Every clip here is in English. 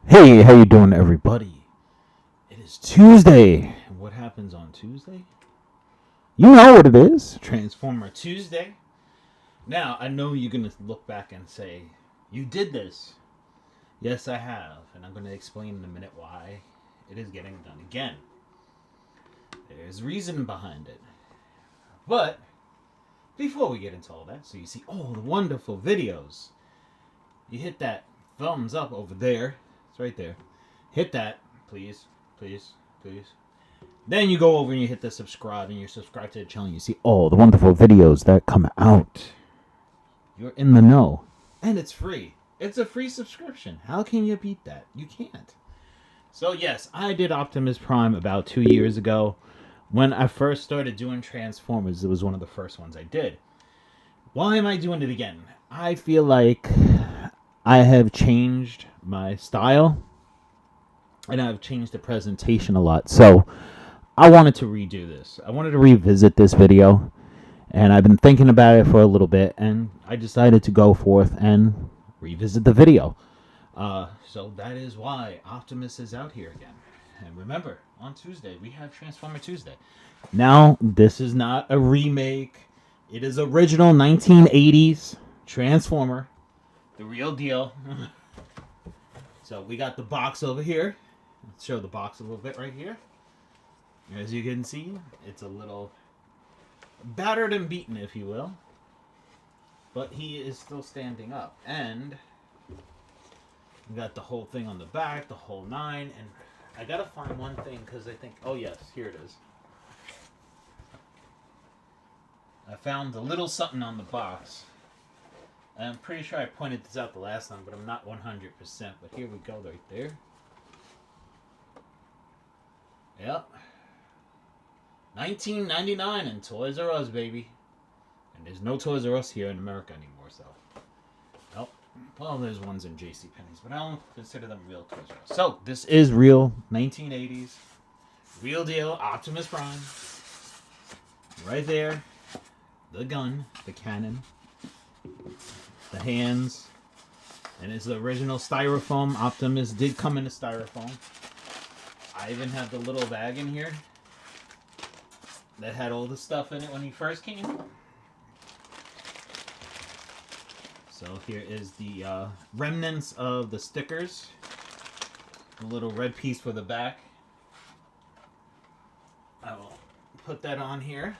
Hey, how you doing, everybody? It is Tuesday. And what happens on Tuesday? You know what it is. Transformer Tuesday. Now, I know you're going to look back and say, you did this. Yes, I have. And I'm going to explain in a minute why it is getting done again. There's reason behind it. But, before we get into all that, so you see all the wonderful videos, you hit that thumbs up over there. It's right there. Hit that, please, please, please. Then you go over and you hit the subscribe and you subscribe to the channel. You see all the wonderful videos that come out. You're in the know. And it's free. It's a free subscription. How can you beat that? You can't. So yes, I did Optimus Prime about 2 years ago. When I first started doing Transformers, it was one of the first ones I did. Why am I doing it again? I feel like I have changed my style. And I've changed the presentation a lot. So I wanted to redo this. I wanted to revisit this video. And I've been thinking about it for a little bit. And I decided to go forth and revisit the video. So that is why Optimus is out here again. And remember, on Tuesday, we have Transformer Tuesday. Now, this is not a remake. It is original 1980s Transformer. The real deal. So we got the box over here. Let's show the box a little bit right here. As you can see, it's a little battered and beaten, if you will. But he is still standing up. And we got the whole thing on the back, the whole nine. And I gotta find one thing because I think, oh yes, here it is. I found a little something on the box. I'm pretty sure I pointed this out the last time, but I'm not 100%. But here we go right there. Yep. 1999 in Toys R Us, baby. And there's no Toys R Us here in America anymore, so. Nope. Well, there's ones in JCPenney's, but I don't consider them real Toys R Us. So, this is real 1980s. Real deal Optimus Prime. Right there. The gun. The cannon. The hands. And it's the original styrofoam. Optimus did come in a styrofoam. I even have the little bag in here that had all the stuff in it when he first came. So here is the remnants of the stickers. A little red piece for the back. I will put that on here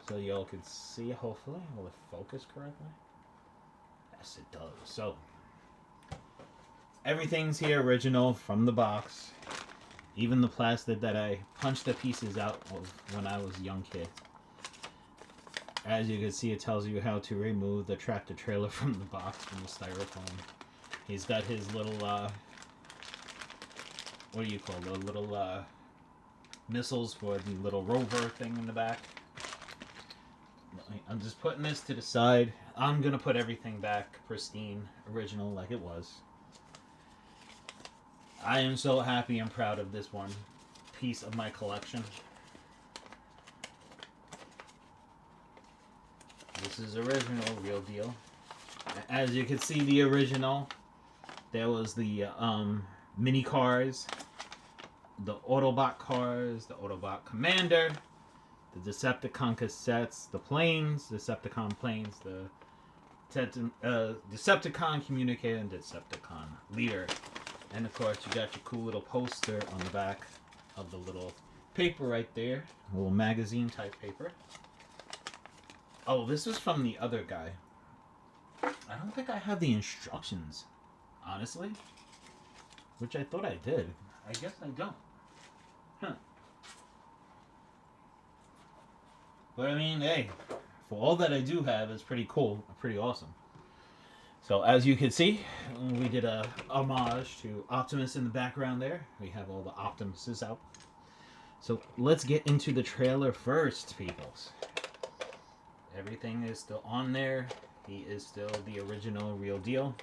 so y'all can see, hopefully. Will it focus correctly? Yes, it does. So, everything's here original from the box. Even the plastic that I punched the pieces out of when I was a young kid. As you can see, it tells you how to remove the tractor trailer from the box, from the styrofoam. He's got his little, what do you call it? Little, missiles for the little rover thing in the back. I'm just putting this to the side. I'm going to put everything back pristine, original, like it was. I am so happy and proud of this one piece of my collection. This is original, real deal. As you can see, the original, there was the mini cars, the Autobot cars, the Autobot Commander, the Decepticon cassettes, the planes, Decepticon planes, the Decepticon communicator, and Decepticon leader. And of course, you got your cool little poster on the back of the little paper right there. A little magazine type paper. Oh, this was from the other guy. I don't think I have the instructions, honestly. Which I thought I did. I guess I don't. Huh. But I mean, hey, for all that I do have, it's pretty cool, pretty awesome. So as you can see, we did a homage to Optimus in the background there. We have all the Optimuses out. So let's get into the trailer first, peoples. Everything is still on there. He is still the original, real deal.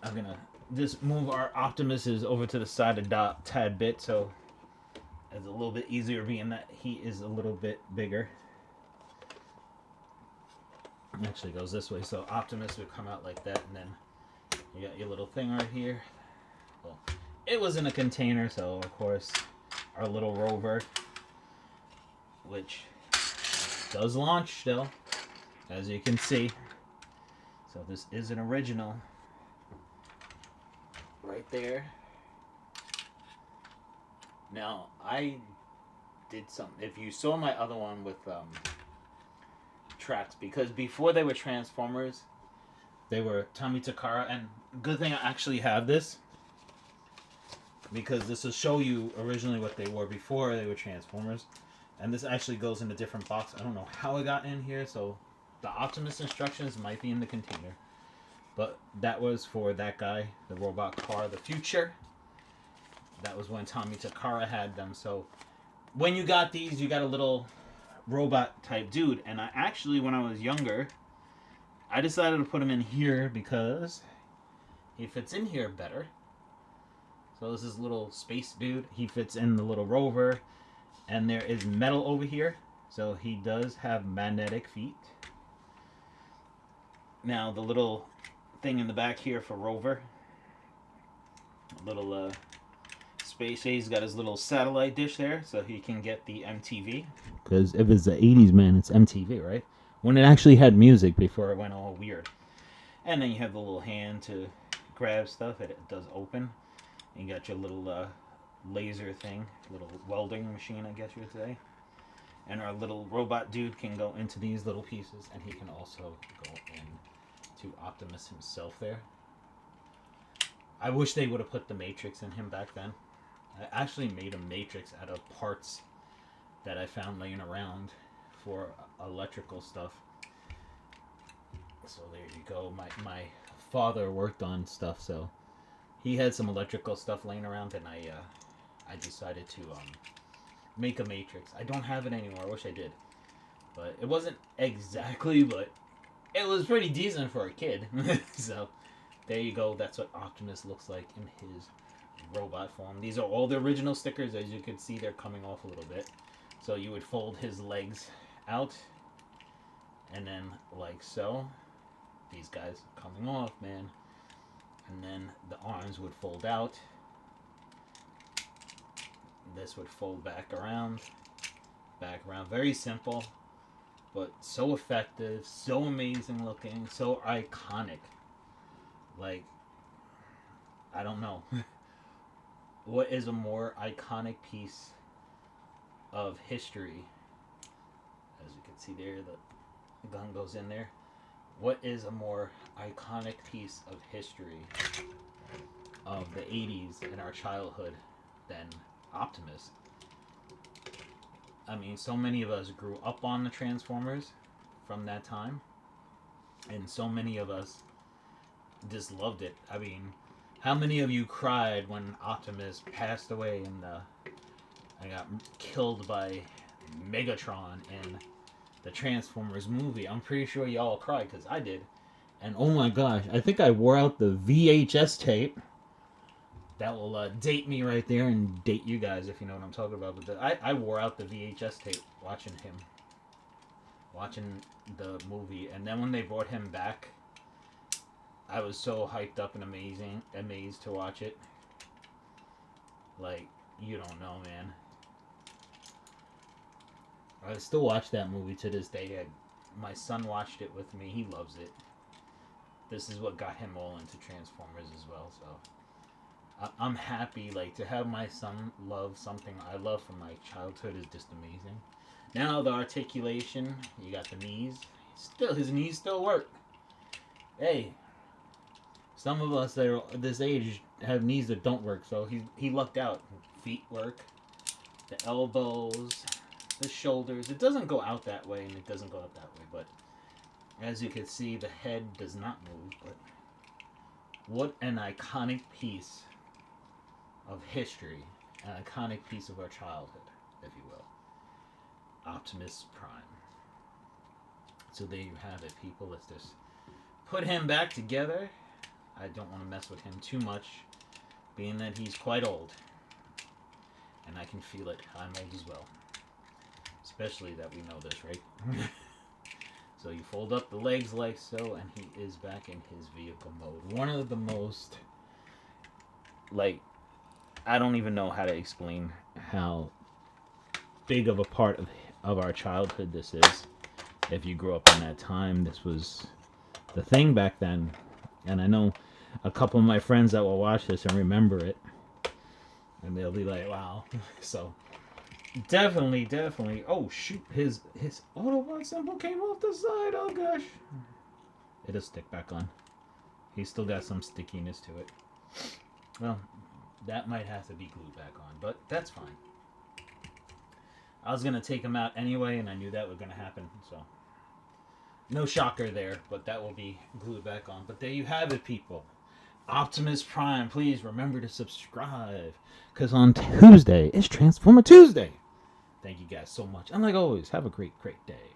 I'm gonna just move our Optimuses over to the side a tad bit, so it's a little bit easier being that he is a little bit bigger. It actually goes this way, so Optimus would come out like that, and then You got your little thing right here. Well, it was in a container, so of course our little rover, which does launch still, as you can see. So this is an original right there. Now I did something. If you saw my other one with tracks, because before they were Transformers, they were Tommy Takara, and good thing I actually have this, because this will show you originally what they were before they were Transformers. And this actually goes in a different box. I don't know how it got in here, so the Optimus instructions might be in the container. But that was for that guy, the robot car, the future. That was when Tommy Takara had them. So when you got these, you got a little robot type dude. And I actually, when I was younger, I decided to put him in here because he fits in here better. So this is little space dude. He fits in the little rover. And there is metal over here. So he does have magnetic feet. Now the little thing in the back here for rover. A little space. He's got his little satellite dish there so he can get the MTV. Because if it's the 80s, man, it's MTV, right? When it actually had music before it went all weird. And then you have the little hand to grab stuff. It does open. And you got your little laser thing, little welding machine, I guess you would say. And our little robot dude can go into these little pieces, and he can also go into Optimus himself there. I wish they would have put the Matrix in him back then. I actually made a Matrix out of parts that I found laying around for electrical stuff. So there you go. My father worked on stuff, so he had some electrical stuff laying around, and I decided to make a Matrix. I don't have it anymore. I wish I did. But it wasn't exactly, but it was pretty decent for a kid. So there you go. That's what Optimus looks like in his robot form. These are all the original stickers. As you can see, they're coming off a little bit. So you would fold his legs out, and then like so. These guys coming off, man. And then the arms would fold out. This would fold back around. Very simple, but so effective, so amazing looking, so iconic. Like, I don't know. What is a more iconic piece of history? As you can see there, the gun goes in there. What is a more iconic piece of history of the 80s in our childhood than Optimus? I mean, so many of us grew up on the Transformers from that time, and so many of us just loved it. I mean, how many of you cried when Optimus passed away and I got killed by Megatron in the Transformers movie? I'm pretty sure y'all cried, because I did. And oh my gosh, I think I wore out the VHS tape. That will date me right there, and date you guys if you know what I'm talking about. But I wore out the VHS tape watching the movie. And then when they brought him back, I was so hyped up and amazed to watch it. Like, you don't know, man. I still watch that movie to this day. My son watched it with me. He loves it. This is what got him all into Transformers as well, so I'm happy, like, to have my son love something I love from my childhood is just amazing. Now the articulation, you got the knees. His knees still work. Hey, some of us that are this age have knees that don't work, so he lucked out. Feet work, the elbows, the shoulders. It doesn't go out that way, and it doesn't go out that way, but as you can see, the head does not move. But what an iconic piece of history, an iconic piece of our childhood, if you will. Optimus Prime. So there you have it, people. Let's just put him back together. I don't want to mess with him too much, being that he's quite old. And I can feel it. I'm old as well. Especially that we know this, right? So you fold up the legs like so, and he is back in his vehicle mode. One of the most, like, I don't even know how to explain how big of a part of our childhood this is. If you grew up in that time, this was the thing back then. And I know a couple of my friends that will watch this and remember it. And they'll be like, wow. So, definitely. Oh, shoot. His Autobot symbol came off the side. Oh, gosh. It'll stick back on. He's still got some stickiness to it. Well, that might have to be glued back on. But that's fine. I was going to take him out anyway, and I knew that was going to happen. So, no shocker there. But that will be glued back on. But there you have it, people. Optimus Prime, please remember to subscribe, because on Tuesday it's Transformer Tuesday. Thank you guys so much, and like always, have a great day.